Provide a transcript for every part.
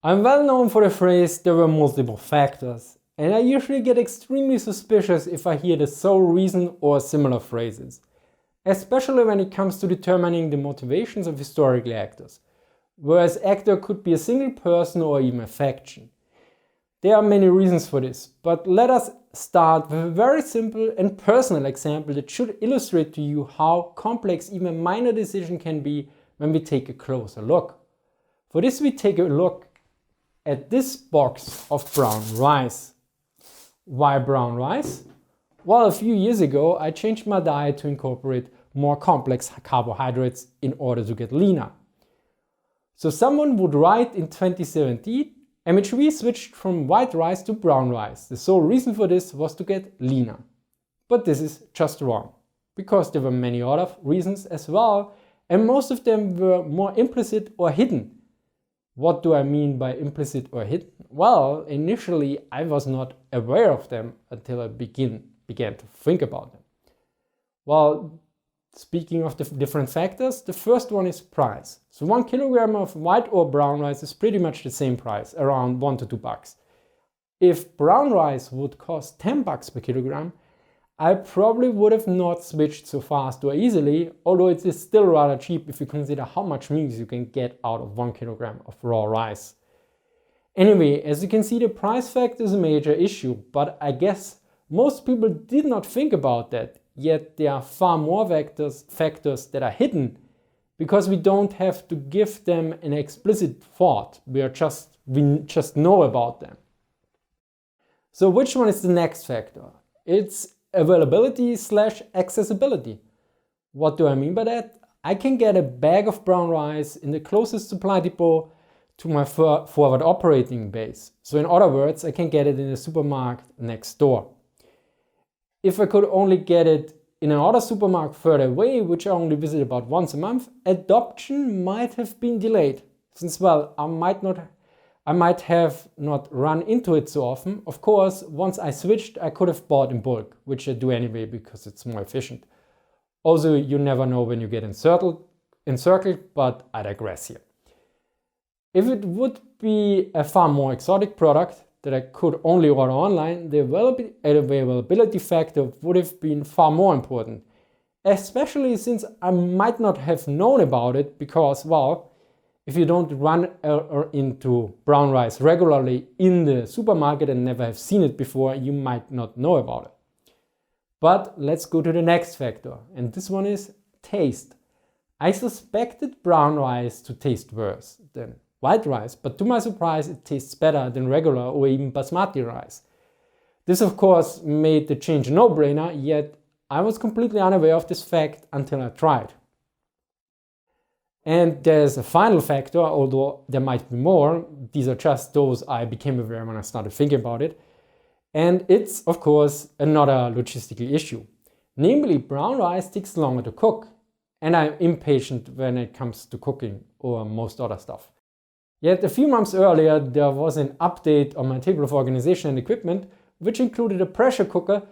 I'm well known for the phrase "there were multiple factors," and I usually get extremely suspicious if I hear the sole reason or similar phrases, especially when it comes to determining the motivations of historical actors, whereas actor could be a single person or even a faction. There are many reasons for this, but let us start with a very simple and personal example that should illustrate to you how complex even a minor decision can be when we take a closer look. For this we take a look at this box of brown rice. Why brown rice? Well, a few years ago I changed my diet to incorporate more complex carbohydrates in order to get leaner. So someone would write in 2017, H.Dv switched from white rice to brown rice. The sole reason for this was to get leaner. But this is just wrong, because there were many other reasons as well, and most of them were more implicit or hidden. What do I mean by implicit or hidden? Well, initially I was not aware of them until I began to think about them. Well, speaking of the different factors, the first one is price. So 1 kilogram of white or brown rice is pretty much the same price, around $1 to $2. If brown rice would cost $10 per kilogram, I probably would have not switched so fast or easily, although it is still rather cheap if you consider how much meat you can get out of 1 kilogram of raw rice. Anyway, as you can see, the price factor is a major issue, but I guess most people did not think about that, yet there are far more factors that are hidden, because we don't have to give them an explicit thought, we just know about them. So which one is the next factor? It's availability/accessibility. What do I mean by that? I can get a bag of brown rice in the closest supply depot to my forward operating base. So in other words, I can get it in a supermarket next door. If I could only get it in another supermarket further away, which I only visit about once a month, adoption might have been delayed, since, well, I might have not run into it so often. Of course, once I switched, I could have bought in bulk, which I do anyway because it's more efficient. Also, you never know when you get encircled, but I digress here. If it would be a far more exotic product that I could only order online, the availability factor would have been far more important, especially since I might not have known about it because, well, if you don't run into brown rice regularly in the supermarket and never have seen it before, you might not know about it. But let's go to the next factor, and this one is taste. I suspected brown rice to taste worse than white rice, but to my surprise it tastes better than regular or even basmati rice. This of course made the change a no-brainer, yet I was completely unaware of this fact until I tried. And there's a final factor, although there might be more. These are just those I became aware when I started thinking about it. And it's, of course, another logistical issue. Namely, brown rice takes longer to cook. And I'm impatient when it comes to cooking or most other stuff. Yet a few months earlier, there was an update on my table of organization and equipment, which included a pressure cooker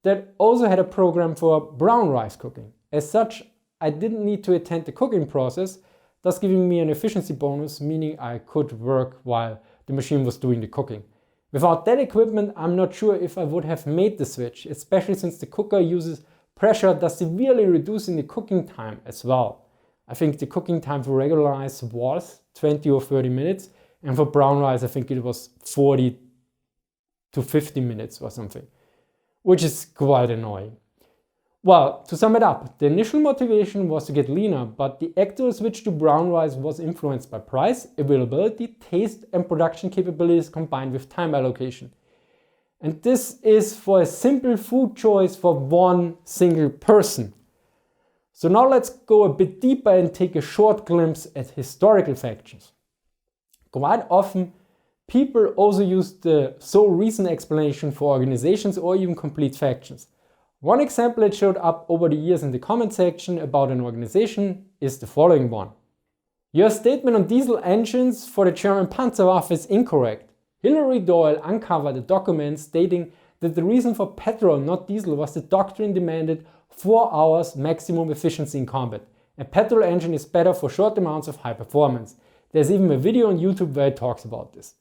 that also had a program for brown rice cooking. As such, I didn't need to attend the cooking process, thus giving me an efficiency bonus, meaning I could work while the machine was doing the cooking. Without that equipment, I'm not sure if I would have made the switch, especially since the cooker uses pressure, thus severely reducing the cooking time as well. I think the cooking time for regular rice was 20 or 30 minutes, and for brown rice I think it was 40 to 50 minutes or something, which is quite annoying. Well, to sum it up, the initial motivation was to get leaner, but the actual switch to brown rice was influenced by price, availability, taste and production capabilities combined with time allocation. And this is for a simple food choice for one single person. So now let's go a bit deeper and take a short glimpse at historical factions. Quite often, people also use the sole reason explanation for organizations or even complete factions. One example that showed up over the years in the comment section about an organization is the following one. Your statement on diesel engines for the German Panzerwaffe is incorrect. Hilary Doyle uncovered a document stating that the reason for petrol, not diesel, was the doctrine demanded 4 hours maximum efficiency in combat. A petrol engine is better for short amounts of high performance. There's even a video on YouTube where it talks about this.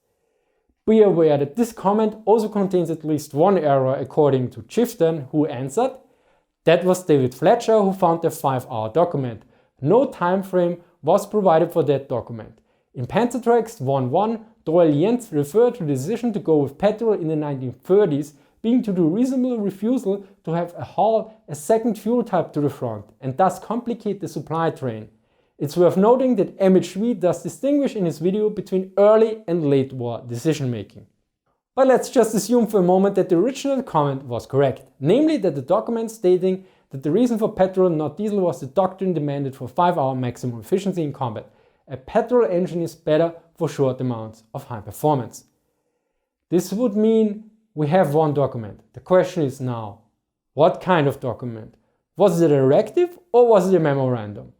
Be aware that this comment also contains at least one error according to Chieftain, who answered. That was David Fletcher, who found the 5-hour document. No time frame was provided for that document. In Panzertrax 1.1, Doyle Jens referred to the decision to go with petrol in the 1930s being to the reasonable refusal to have a second fuel type to the front and thus complicate the supply train. It's worth noting that H.Dv does distinguish in his video between early and late war decision making. But let's just assume for a moment that the original comment was correct, namely that the document stating that the reason for petrol not diesel was the doctrine demanded for 5-hour maximum efficiency in combat. A petrol engine is better for short amounts of high performance. This would mean we have one document. The question is now, what kind of document? Was it a directive or was it a memorandum?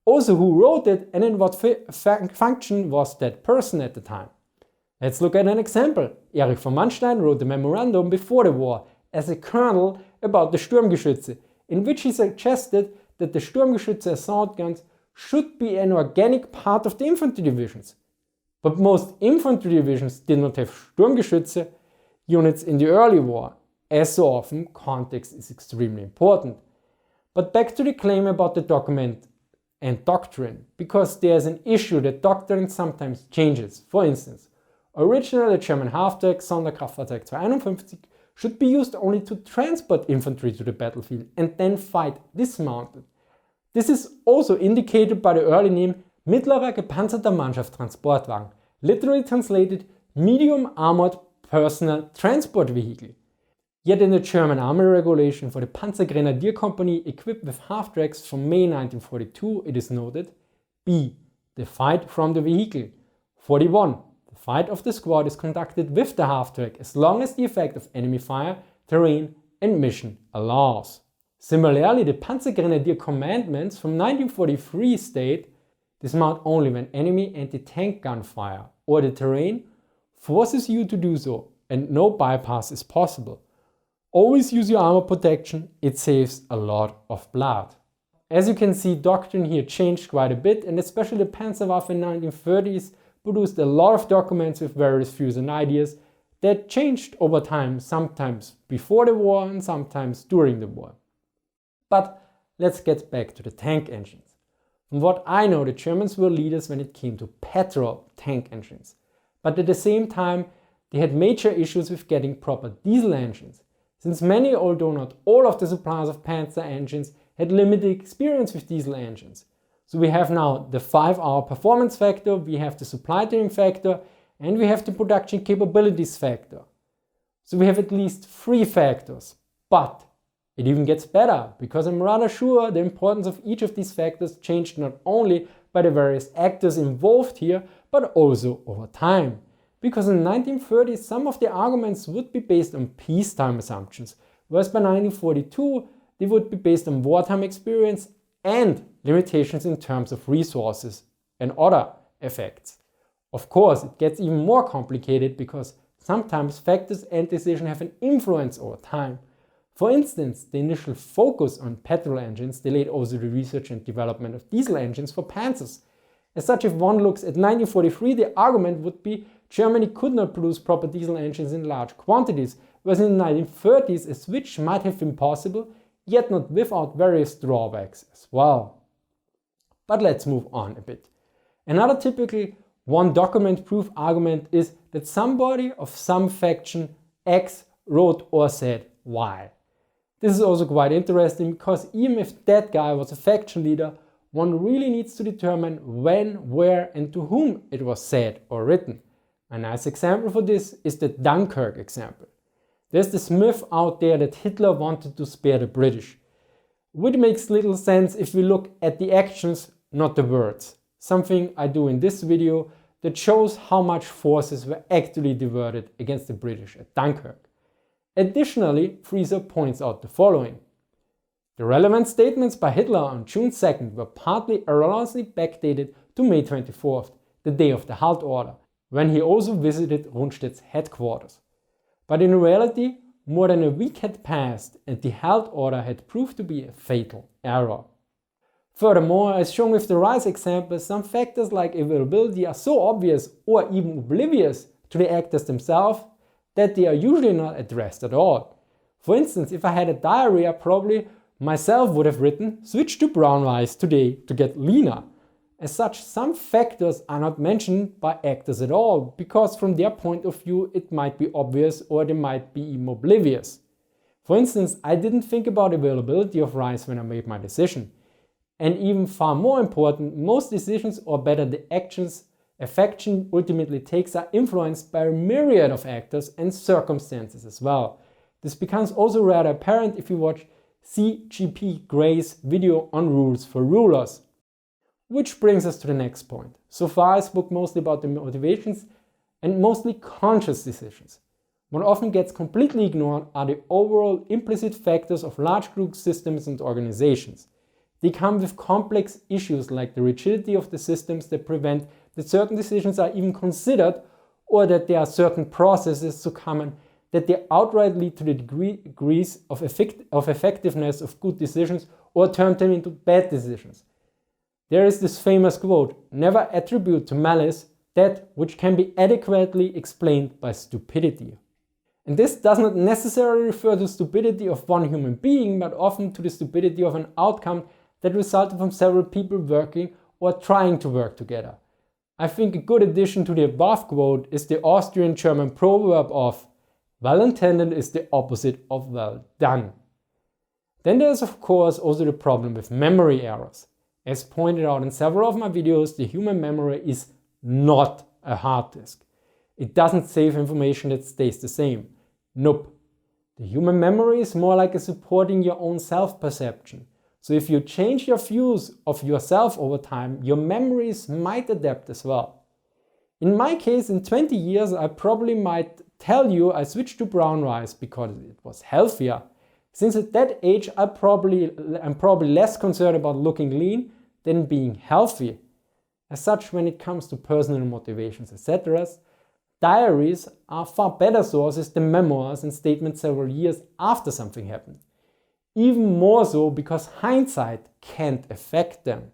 Also, who wrote it and in what function was that person at the time? Let's look at an example. Erich von Manstein wrote a memorandum before the war as a colonel about the Sturmgeschütze, in which he suggested that the Sturmgeschütze assault guns should be an organic part of the infantry divisions. But most infantry divisions did not have Sturmgeschütze units in the early war. As so often, context is extremely important. But back to the claim about the document and doctrine, because there's an issue that doctrine sometimes changes. For instance, originally the German half-track Sonderkraftfahrzeug 251 should be used only to transport infantry to the battlefield and then fight dismounted. This is also indicated by the early name Mittlerer gepanzerter Mannschaftstransportwagen, literally translated medium armored personal transport vehicle. Yet in the German army regulation for the Panzergrenadierkompanie equipped with half-tracks from May 1942 it is noted B. The fight from the vehicle. 41. The fight of the squad is conducted with the half-track as long as the effect of enemy fire, terrain and mission allows. Similarly, the Panzergrenadier commandments from 1943 state dismount only when enemy anti-tank gunfire or the terrain forces you to do so and no bypass is possible. Always use your armor protection, it saves a lot of blood. As you can see, doctrine here changed quite a bit, and especially the Panzerwaffe in the 1930s produced a lot of documents with various views and ideas that changed over time, sometimes before the war and sometimes during the war. But let's get back to the tank engines. From what I know, the Germans were leaders when it came to petrol tank engines. But at the same time, they had major issues with getting proper diesel engines, since many, although not all of the suppliers of Panzer engines had limited experience with diesel engines. So we have now the 5-hour performance factor, we have the supply chain factor, and we have the production capabilities factor. So we have at least 3 factors, but it even gets better, because I'm rather sure the importance of each of these factors changed not only by the various actors involved here, but also over time. Because in the 1930s, some of the arguments would be based on peacetime assumptions, whereas by 1942, they would be based on wartime experience and limitations in terms of resources and other effects. Of course, it gets even more complicated because sometimes factors and decisions have an influence over time. For instance, the initial focus on petrol engines delayed also the research and development of diesel engines for Panzers. As such, if one looks at 1943, the argument would be Germany could not produce proper diesel engines in large quantities, whereas in the 1930s a switch might have been possible, yet not without various drawbacks as well. But let's move on a bit. Another typical one document proof argument is that somebody of some faction X wrote or said Y. This is also quite interesting because even if that guy was a faction leader, one really needs to determine when, where and to whom it was said or written. A nice example for this is the Dunkirk example. There's this myth out there that Hitler wanted to spare the British, which makes little sense if we look at the actions, not the words. Something I do in this video that shows how much forces were actually diverted against the British at Dunkirk. Additionally, Fraser points out the following. The relevant statements by Hitler on June 2nd were partly erroneously backdated to May 24th, the day of the Halt order, when he also visited Rundstedt's headquarters. But in reality, more than a week had passed and the Halt order had proved to be a fatal error. Furthermore, as shown with the rise example, some factors like availability are so obvious or even oblivious to the actors themselves that they are usually not addressed at all. For instance, if I had a diary, I probably myself would have written, switch to brown rice today to get leaner. As such, some factors are not mentioned by actors at all, because from their point of view it might be obvious or they might be even oblivious. For instance, I didn't think about availability of rice when I made my decision. And even far more important, most decisions, or better the actions a faction ultimately takes, are influenced by a myriad of actors and circumstances as well. This becomes also rather apparent if you watch C.G.P. Gray's video on rules for rulers. Which brings us to the next point. So far I spoke mostly about the motivations and mostly conscious decisions. What often gets completely ignored are the overall implicit factors of large group systems and organizations. They come with complex issues like the rigidity of the systems that prevent that certain decisions are even considered, or that there are certain processes so common that they outright lead to the degrees of effectiveness of good decisions or turn them into bad decisions. There is this famous quote, "Never attribute to malice that which can be adequately explained by stupidity." And this does not necessarily refer to stupidity of one human being, but often to the stupidity of an outcome that resulted from several people working or trying to work together. I think a good addition to the above quote is the Austrian-German proverb of "well intended is the opposite of well done." Then there is of course also the problem with memory errors. As pointed out in several of my videos, the human memory is not a hard disk. It doesn't save information that stays the same. Nope. The human memory is more like a supporting your own self-perception. So if you change your views of yourself over time, your memories might adapt as well. In my case, in 20 years, I probably might tell you I switched to brown rice because it was healthier. Since at that age, I'm probably less concerned about looking lean than being healthy. As such, when it comes to personal motivations, etc., diaries are far better sources than memoirs and statements several years after something happened. Even more so because hindsight can't affect them.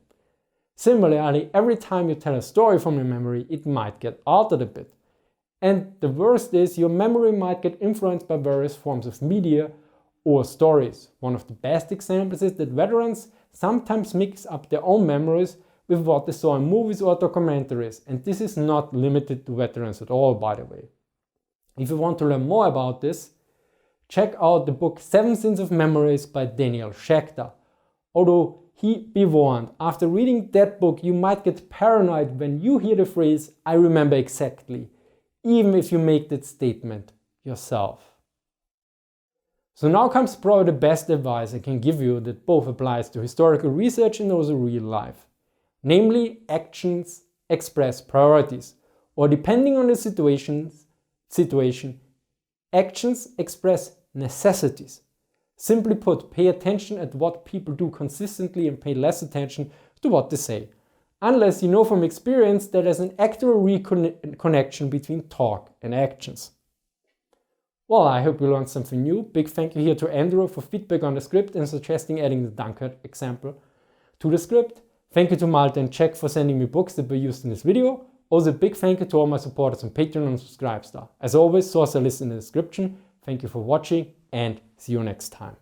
Similarly, every time you tell a story from your memory, it might get altered a bit. And the worst is, your memory might get influenced by various forms of media or stories. One of the best examples is that veterans sometimes mix up their own memories with what they saw in movies or documentaries, and this is not limited to veterans at all, by the way. If you want to learn more about this, check out the book 7 Sins of Memories by Daniel Schechter. Although be warned, after reading that book you might get paranoid when you hear the phrase "I remember exactly," even if you make that statement yourself. So now comes probably the best advice I can give you that both applies to historical research and also real life. Namely, actions express priorities, or depending on the situation, actions express necessities. Simply put, pay attention at what people do consistently and pay less attention to what they say, unless you know from experience that there's an actual connection between talk and actions. Well, I hope you learned something new. Big thank you here to Andrew for feedback on the script and suggesting adding the Dunkard example to the script. Thank you to Malte and Jack for sending me books that were used in this video. Also, big thank you to all my supporters on Patreon and Subscribestar. As always, source are listed in the description. Thank you for watching and see you next time.